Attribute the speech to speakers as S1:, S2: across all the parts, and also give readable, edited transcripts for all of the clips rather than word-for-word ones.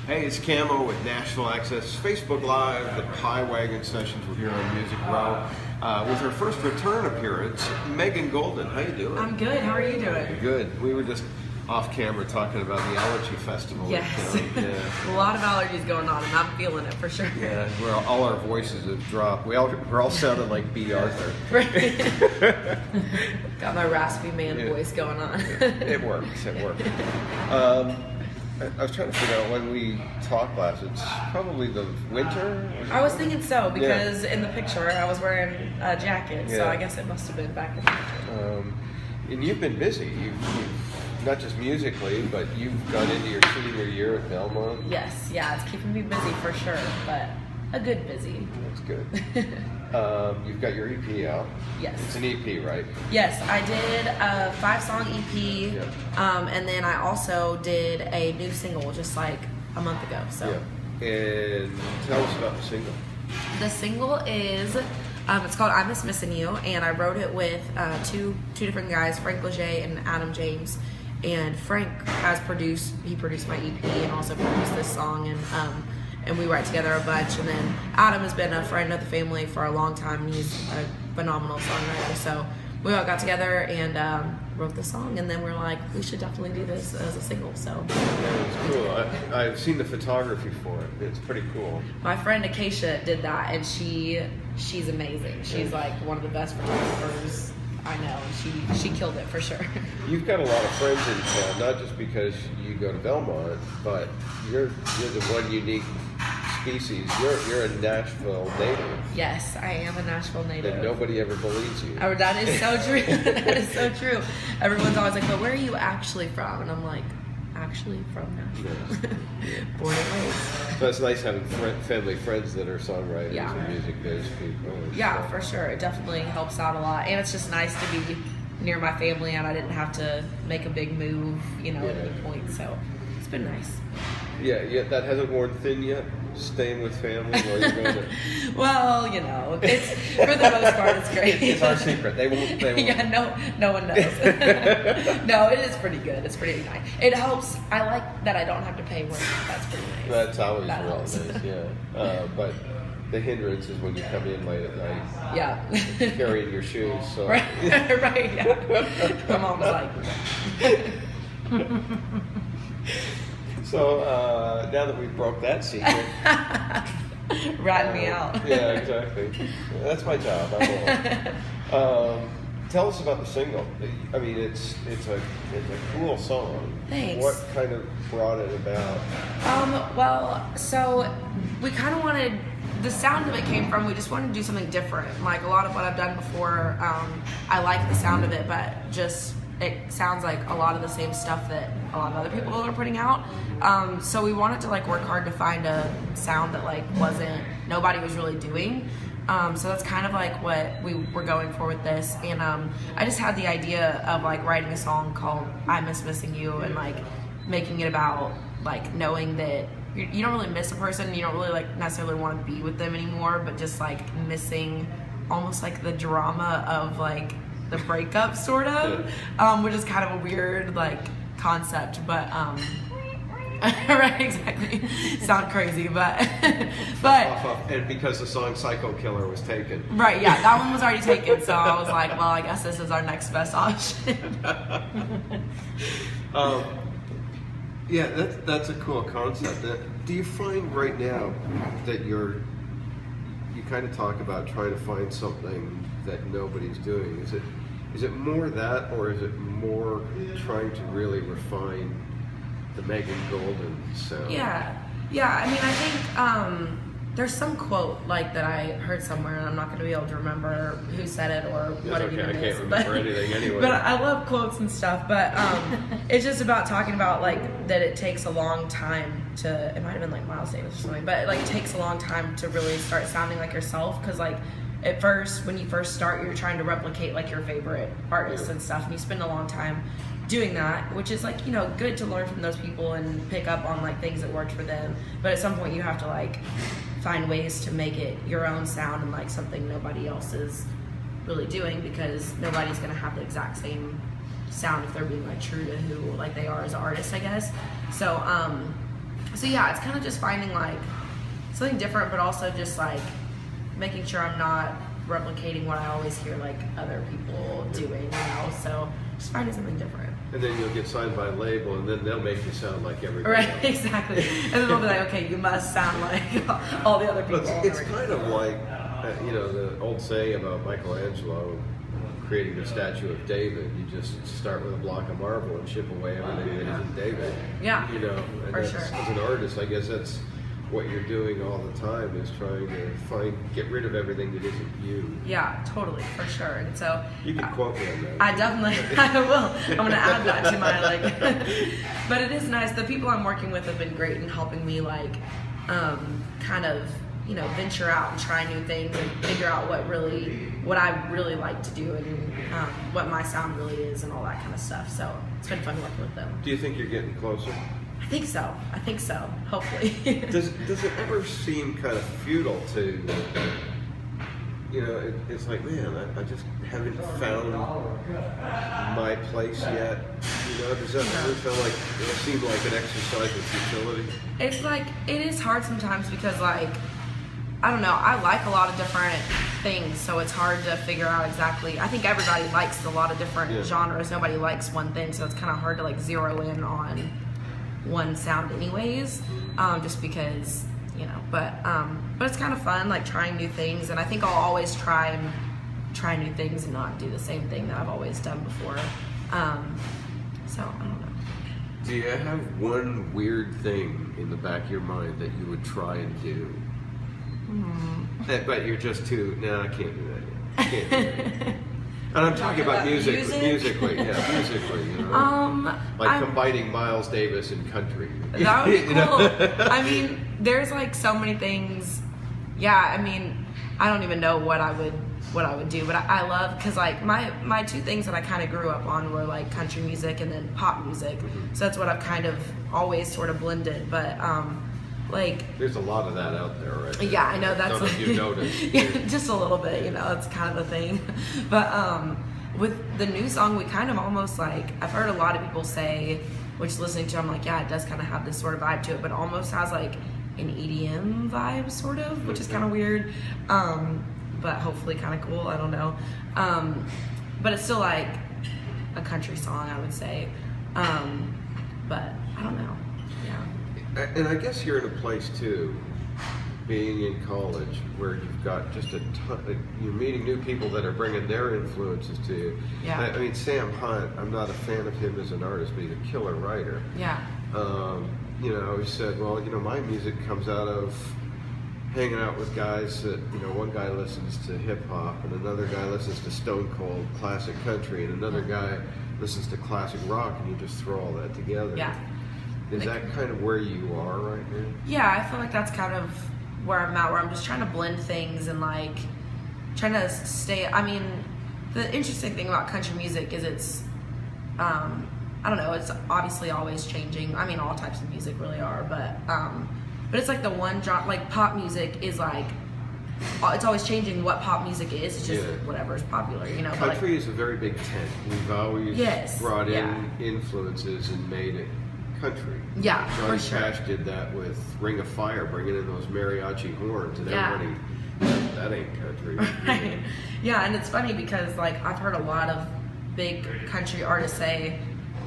S1: Hey, it's Camo with Nashville Access, Facebook Live, the Pie Wagon Sessions. We're here on Music Row with her first return appearance, Megan Golden. How you doing?
S2: I'm good. How are you doing?
S1: Good. We were just off camera talking about the allergy festival.
S2: Yes.
S1: Yeah.
S2: A lot of allergies going on, and I'm feeling it for sure.
S1: Yeah, all our voices have dropped. We're all sounding like B. Arthur.
S2: Right. Got my raspy man voice going on.
S1: It works. I was trying to figure out when we talked last. It's probably the winter?
S2: I was thinking so, because in the picture I was wearing a jacket, so I guess it must have been back in the winter.
S1: And you've been busy. You've not just musically, but you've gone into your senior year at Belmont.
S2: Yes, it's keeping me busy for sure, but a good busy.
S1: That's good. You've got your EP out.
S2: Yes.
S1: It's an EP, right?
S2: Yes, I did a 5-song EP, and then I also did a new single just like a month ago. So.
S1: Yeah. And tell us about the single.
S2: The single is, it's called Miss Missin You, and I wrote it with two different guys, Frank Leger and Adam James. And Frank he produced my EP and also produced this song, and we write together a bunch. And then Adam has been a friend of the family for a long time, and he's a phenomenal songwriter. So we all got together and wrote the song, and then we're like, we should definitely do this as a single. So
S1: it's cool. I've seen the photography for it. It's pretty cool.
S2: My friend Acacia did that, and she's amazing. She's like one of the best photographers I know, and she killed it for sure.
S1: You've got a lot of friends in town, not just because you go to Belmont, but you're the one unique species. You're a Nashville native.
S2: Yes, I am a Nashville native.
S1: And nobody ever believes you.
S2: Oh, that is so true. That is so true. Everyone's always like, but where are you actually from? And I'm like, actually from Nashville.
S1: Yes.
S2: Born and raised.
S1: So it's nice having family friends that are songwriters and music biz people.
S2: Yeah, for sure. It definitely helps out a lot. And it's just nice to be near my family, and I didn't have to make a big move, at any point. So it's been nice.
S1: Yeah, that hasn't worn thin yet? Staying with family while you're going to...
S2: Well, it's for the most part, it's great.
S1: It's our secret. They won't.
S2: Yeah, no one knows. No, it is pretty good. It's pretty nice. It helps. I like that I don't have to pay rent. That's pretty nice.
S1: That's always
S2: that
S1: real
S2: helps.
S1: nice, yeah. But the hindrance is when you come in late at night.
S2: Yeah.
S1: Carrying your shoes. So.
S2: Right, yeah. My mom's like...
S1: So now that we've broke that secret,
S2: rat me out.
S1: Yeah, exactly. That's my job. I will. Tell us about the single. I mean, it's a cool song.
S2: Thanks.
S1: What kind of brought it about?
S2: Well, so we kind of wanted. The sound of it came from, we just wanted to do something different. Like a lot of what I've done before, I like the sound of it, but just it sounds like a lot of the same stuff that a lot of other people are putting out. So we wanted to work hard to find a sound that nobody was really doing. So that's kind of what we were going for with this. And I just had the idea of writing a song called Miss Missin You, and making it about knowing that you don't really miss a person, you don't really necessarily want to be with them anymore, but just missing almost the drama of the breakup sort of, which is kind of a weird concept, but right, exactly. Sound crazy, but
S1: and because the song Psycho Killer was taken.
S2: Right, yeah, that one was already taken, so I was like, well, I guess this is our next best option.
S1: Yeah, that's a cool concept. Do you find right now that you kind of talk about trying to find something that nobody's doing? Is it more that, or is it more trying to really refine the Megan Golden sound?
S2: Yeah. I mean, I think there's some quote that I heard somewhere, and I'm not going to be able to remember who said it or what it even is.
S1: I can't remember anything anyway.
S2: But I love quotes and stuff. But it's just about talking about that it takes a long time to. It might have been Miles Davis or something, but it takes a long time to really start sounding like yourself, because at first, when you first start, you're trying to replicate your favorite artists and stuff, and you spend a long time doing that, which is good to learn from those people and pick up on things that worked for them. But at some point, you have to find ways to make it your own sound and something nobody else is really doing, because nobody's gonna have the exact same sound if they're being true to who they are as artists, I guess. So So yeah, it's kind of just finding like something different, but also just like making sure I'm not replicating what I always hear like other people doing, you know. So just finding something different.
S1: And then you'll get signed by a label, and then they'll make you sound like everybody
S2: Right,
S1: else.
S2: exactly. And then they'll be like, okay, you must sound like all the other people.
S1: But it's kind of like, you know, the old saying about Michelangelo creating the statue of David. You just start with a block of marble and chip away everything that isn't David.
S2: Yeah,
S1: you know, and
S2: for
S1: that's,
S2: sure.
S1: as an artist, I guess that's what you're doing all the time, is trying to get rid of everything that isn't you.
S2: Yeah, totally, for sure. And so
S1: You can quote me on that.
S2: I definitely, I will. I'm going to add that to my, like, but it is nice. The people I'm working with have been great in helping me, like, kind of, you know, venture out and try new things and figure out what I really like to do and what my sound really is and all that kind of stuff. So it's been fun working with them.
S1: Do you think you're getting closer?
S2: I think so. Hopefully.
S1: Does it ever seem kind of futile to, you know, it's like, man, I just haven't found my place yet. You know, does that ever feel like, it seem like an exercise of futility?
S2: It's like, it is hard sometimes because, like, I don't know, I like a lot of different things, so it's hard to figure out exactly. I think everybody likes a lot of different genres. Nobody likes one thing, so it's kind of hard to, like, zero in on one sound anyways, just because, you know, but it's kind of fun, like, trying new things, and I think I'll always try new things and not do the same thing that I've always done before. So I don't know.
S1: Do you have one weird thing in the back of your mind that you would try and do? But you're just too, no, I can't do that yet. I can't do that yet. And I'm talking about musically, you know? Like combining Miles Davis and country.
S2: That would be cool. I mean, there's like so many things. Yeah, I mean, I don't even know what I would do, but I love, because like my two things that I kind of grew up on were like country music and then pop music. So that's what I've kind of always sort of blended, but like,
S1: there's a lot of that out there, right?
S2: Yeah, I know, that's
S1: don't know if you noticed.
S2: Yeah, just a little bit, you know, that's kind of the thing. But with the new song, we kind of almost like, I've heard a lot of people say, which listening to, I'm like, yeah, it does kind of have this sort of vibe to it, but almost has like an EDM vibe, sort of, which is kind of weird, but hopefully kind of cool. I don't know, but it's still like a country song, I would say, but I don't know.
S1: And I guess you're in a place too, being in college, where you've got just a ton, you're meeting new people that are bringing their influences to you.
S2: Yeah.
S1: I mean, Sam Hunt, I'm not a fan of him as an artist, but he's a killer writer.
S2: Yeah.
S1: You know, he said, well, you know, my music comes out of hanging out with guys that, you know, one guy listens to hip hop and another guy listens to stone cold classic country and another guy listens to classic rock, and you just throw all that together.
S2: Yeah.
S1: Is that kind of where you are right now?
S2: Yeah, I feel like that's kind of where I'm at, where I'm just trying to blend things and like trying to stay. I mean, the interesting thing about country music is it's, I don't know, it's obviously always changing. I mean, all types of music really are, but it's like the one genre, like pop music is like, it's always changing what pop music is. It's just whatever is popular, you know.
S1: Country is a very big tent. We've always brought in influences and made it country.
S2: Yeah,
S1: Johnny
S2: for sure.
S1: Cash did that with Ring of Fire, bringing in those mariachi horns, and everybody, that ain't country.
S2: Right. Yeah, and it's funny because like I've heard a lot of big country artists say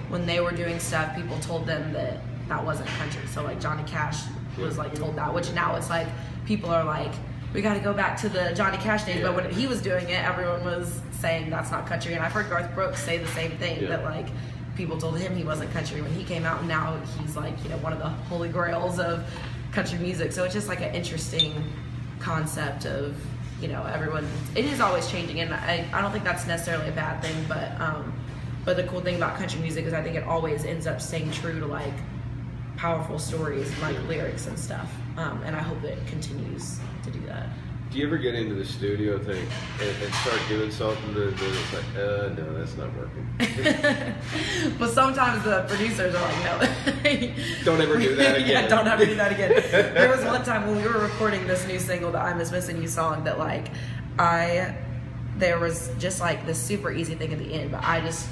S2: when they were doing stuff, people told them that wasn't country. So like Johnny Cash was like told that, which now it's like people are like, we got to go back to the Johnny Cash days. But when he was doing it, everyone was saying that's not country. And I've heard Garth Brooks say the same thing, that like people told him he wasn't country when he came out, and now he's like, you know, one of the holy grails of country music. So it's just like an interesting concept of, you know, everyone, it is always changing, and I don't think that's necessarily a bad thing, but the cool thing about country music is I think it always ends up staying true to like powerful stories and like lyrics and stuff, and I hope it continues to do that.
S1: Do you ever get into the studio thing and start doing something and then it's like, no, that's not working?
S2: But sometimes the producers are like, no.
S1: Don't ever do that again.
S2: Yeah, don't ever do that again. There was one time when we were recording this new single, the Miss Missin You song, that like there was just like this super easy thing at the end, but I just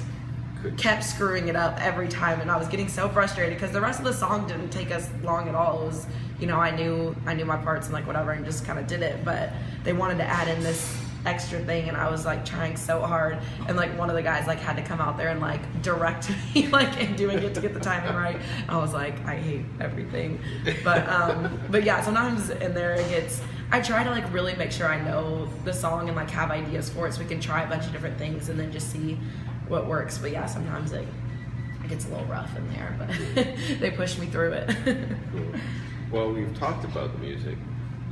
S2: kept screwing it up every time, and I was getting so frustrated because the rest of the song didn't take us long at all. It was, you know, I knew my parts and like whatever, and just kind of did it. But they wanted to add in this extra thing, and I was like trying so hard, and like one of the guys like had to come out there and like direct me like in doing it to get the timing right. I was like, I hate everything. But yeah, sometimes in there it gets, I try to like really make sure I know the song and like have ideas for it so we can try a bunch of different things and then just see what works. But yeah, sometimes it gets a little rough in there, but they push me through it.
S1: Cool. Well, we've talked about the music.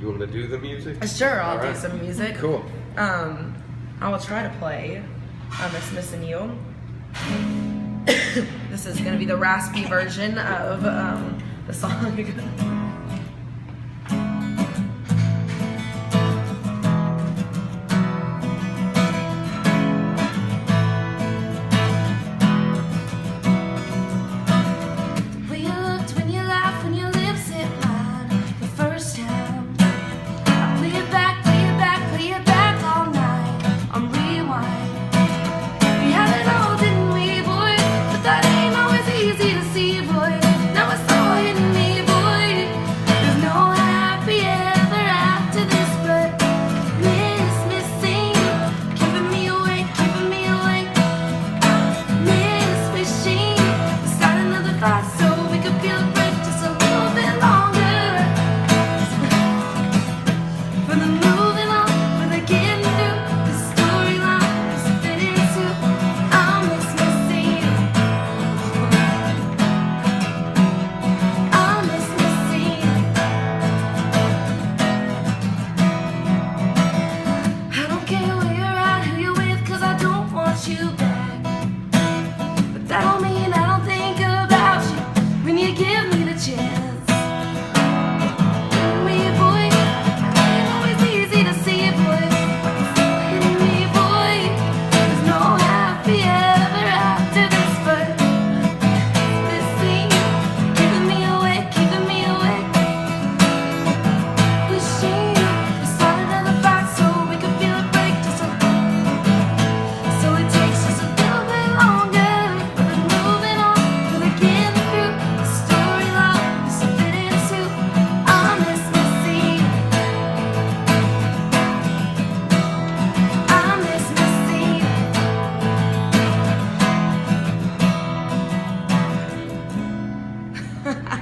S1: You want to do the music?
S2: Sure, I'll do some music.
S1: Cool.
S2: I will try to play Miss Missin You. This is going to be the raspy version of the song.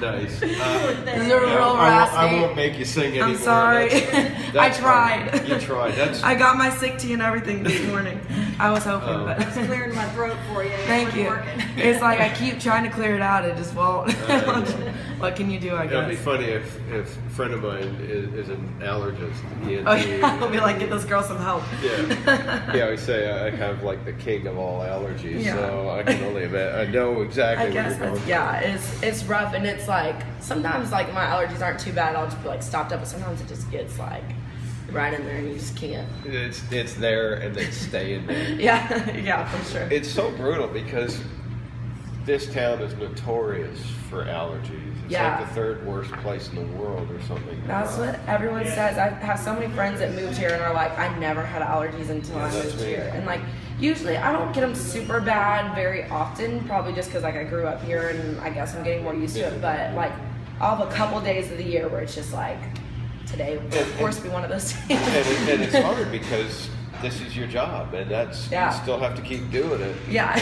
S1: Nice.
S2: I
S1: won't make you sing anymore.
S2: I'm sorry.
S1: That's
S2: I tried.
S1: Fine. You tried.
S2: I got my sick tea and everything this morning. I was hoping, but
S3: it's clearing my throat for you.
S2: Thank you. It's like I keep trying to clear it out. It just won't. What can you do? I guess.
S1: It'll be funny if a friend of mine is an allergist.
S2: I'll be like, get this girl some help.
S1: Yeah. Yeah. I say I have like the king of all allergies, so I can only imagine. I know exactly what you're going through.
S2: Yeah, it's rough, and it's like sometimes like my allergies aren't too bad. I'll just be like stopped up, but sometimes it just gets like right in there, and you just can't.
S1: It's there, and it's staying there.
S2: yeah, for sure.
S1: It's so brutal because this town is notorious for allergies. It's like the third worst place in the world or something.
S2: That's what everyone says. I have so many friends that moved here and are like, I never had allergies until I moved here. And like, usually I don't get them super bad very often, probably just because like I grew up here and I guess I'm getting more used to it. But like, I'll have a couple days of the year where it's just like, today will of course be one of those days.
S1: And it's hard because this is your job, and you still have to keep doing it.
S2: Yeah,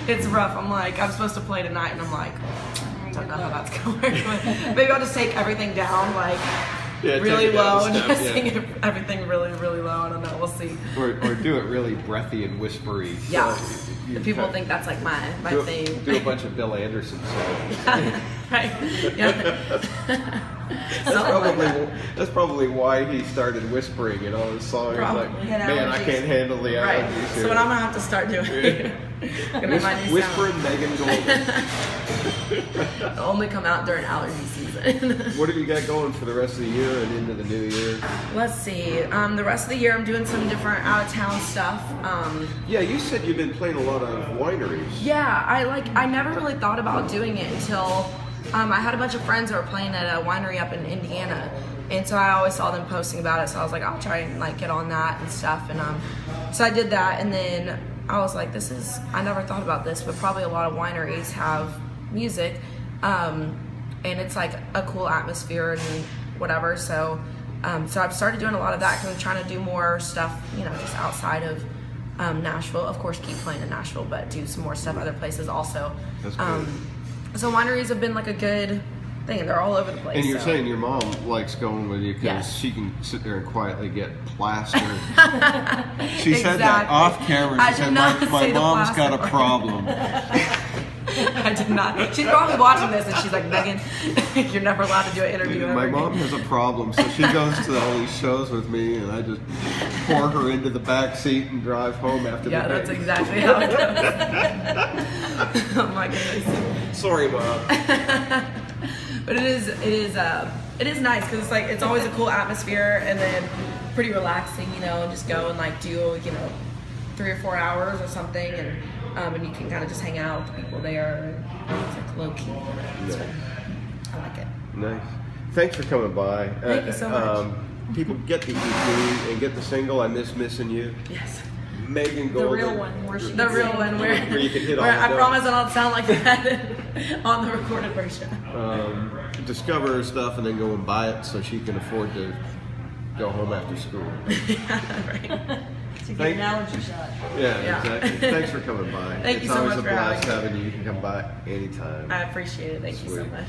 S2: it's rough. I'm like, I'm supposed to play tonight, and I'm like, I don't know how that's going to work. Maybe I'll just take everything down, like really low, and just sing everything really, really low. I don't know. We'll see.
S1: Or do it really breathy and whispery.
S2: Yeah. So people think that's like my thing.
S1: Do a bunch of Bill Anderson songs.
S2: Right. Yeah.
S1: That's probably why he started whispering in all his songs.
S2: Probably.
S1: Like, man, I can't handle the allergies.
S2: Right. So what I'm gonna have to start doing.
S1: Whispering Megan Golden.
S2: It'll only come out during allergy season.
S1: What have you got going for the rest of the year and into the new year?
S2: Let's see. The rest of the year I'm doing some different out of town stuff.
S1: Yeah, you said you've been playing a lot of wineries.
S2: Yeah, I never really thought about doing it until I had a bunch of friends that were playing at a winery up in Indiana, and so I always saw them posting about it. So I was like, I'll try and like get on that and stuff. And so I did that, and then I was like, I never thought about this, but probably a lot of wineries have music, and it's like a cool atmosphere and whatever. So I've started doing a lot of that because I'm trying to do more stuff, just outside of Nashville. Of course, keep playing in Nashville, but do some more stuff other places also.
S1: That's good.
S2: So wineries have been like a good thing, and they're all over the place.
S1: And you're saying your mom likes going with you because
S2: Yes.
S1: she can sit there and quietly get plastered.
S3: She said that
S2: Exactly.
S3: off camera.
S2: I
S3: She
S2: did
S3: said,
S2: not
S3: my
S2: say the
S3: mom's got a
S2: plaster
S3: problem.
S2: I did not. She's probably watching this, and she's like, Megan, you're never allowed to do an interview ever
S1: My
S2: again.
S1: mom has a problem, so she goes to all these shows with me, and I just pour her into the back seat and drive home after
S2: Yeah,
S1: the
S2: that's
S1: day.
S2: exactly how it goes. Oh my goodness.
S1: Sorry, Mom.
S2: But it is nice because it's like it's always a cool atmosphere and then pretty relaxing, and just go and like do 3 or 4 hours or something, and you can kind of just hang out with the people there. And it's like low key. It's fun. I like it.
S1: Nice. Thanks for coming by.
S2: Thank you so much.
S1: People get the EP and get the single, Miss Missin You.
S2: Yes.
S1: Megan
S4: The
S1: Golden.
S4: real one, where she
S2: The real one where
S1: you can hit all
S2: where
S1: the
S2: I
S1: notes.
S2: promise I don't sound like that on the recorded version.
S1: Discover her stuff and then go and buy it so she can afford to go home after school.
S2: Right.
S4: to get an allergy shot.
S1: Yeah, exactly. Thanks for coming by.
S2: Thank you so
S1: It's always
S2: much
S1: a
S2: for having
S1: blast
S2: me.
S1: having you. You can come by anytime.
S2: I appreciate it. Thank you so
S1: Sweet.
S2: much.